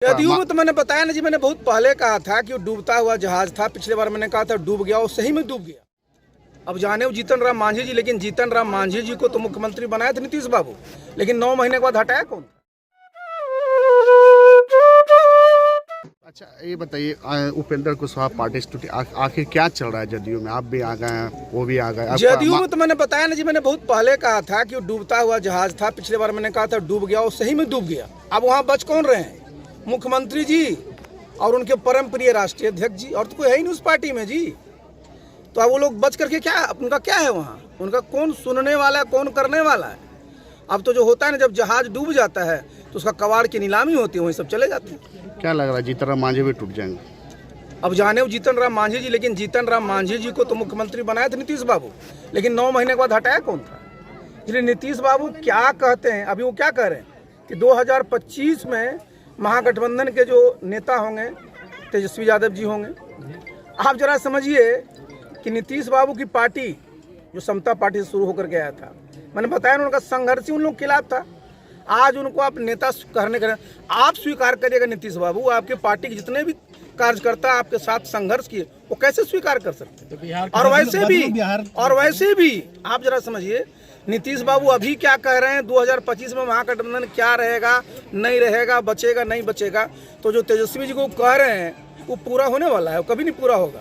जदयू में तो मैंने बताया ना जी, मैंने बहुत पहले कहा था कि वो डूबता हुआ जहाज था। पिछले बार मैंने कहा था डूब गया, वो सही में डूब गया। अब जाने वो जीतन राम मांझी जी, लेकिन जीतन राम मांझी जी को तो मुख्यमंत्री बनाए थे नीतीश बाबू, लेकिन 9 महीने के बाद हटाया कौन? अच्छा ये बताइए, उपेंद्र कुशवाहा पार्टी से आखिर क्या चल रहा है जदयू में? आप भी आ गए हैं, वो भी आ गए। जदयू में तो मैंने बताया ना जी, मैंने बहुत पहले कहा था कि वो डूबता हुआ जहाज था। पिछले बार मैंने कहा था डूब गया, वो सही में डूब गया। अब वहाँ बच कौन रहे हैं? मुख्यमंत्री जी और उनके परम प्रिय राष्ट्रीय अध्यक्ष जी, और तो कोई है ही नहीं उस पार्टी में जी। तो अब वो लोग बच करके क्या, उनका क्या है वहाँ? उनका कौन सुनने वाला है, कौन करने वाला है? अब तो जो होता है ना, जब जहाज डूब जाता है तो उसका कबाड़ की नीलामी होती है, वहीं सब चले जाते हैं। क्या लग रहा है जीतन राम मांझी भी टूट जाएंगे? अब जाने वो जीतन राम मांझी जी, लेकिन जीतन राम मांझी जी को तो मुख्यमंत्री बनाए थे नीतीश बाबू, लेकिन 9 महीने के बाद हटाया कौन था? इसलिए नीतीश बाबू क्या कहते हैं, अभी वो क्या कह रहे हैं कि 2025 में महागठबंधन के जो नेता होंगे तेजस्वी यादव जी होंगे। आप जरा समझिए कि नीतीश बाबू की पार्टी जो समता पार्टी से शुरू होकर के आया था, मैंने बताया ना, उनका संघर्ष ही उन लोग के खिलाफ था। आज उनको आप नेता करने का आप स्वीकार करिएगा नीतीश बाबू, आपके पार्टी के जितने भी कार्यकर्ता आपके साथ संघर्ष किए वो कैसे स्वीकार कर सकते हैं? और वैसे भी आप जरा समझिए, नीतीश बाबू अभी क्या कह रहे हैं, 2025 में महागठबंधन क्या रहेगा, नहीं रहेगा, बचेगा नहीं बचेगा। तो जो तेजस्वी जी को कह रहे हैं वो पूरा होने वाला है, वो कभी नहीं पूरा होगा।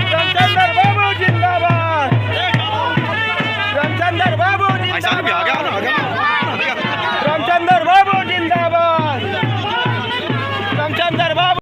रामचंद्र बाबू जिंदाबाद, रामचंद्र बाबू जिंदाबाद, रामचंद्र बाबू जिंदाबाद, रामचंद्र बाबू।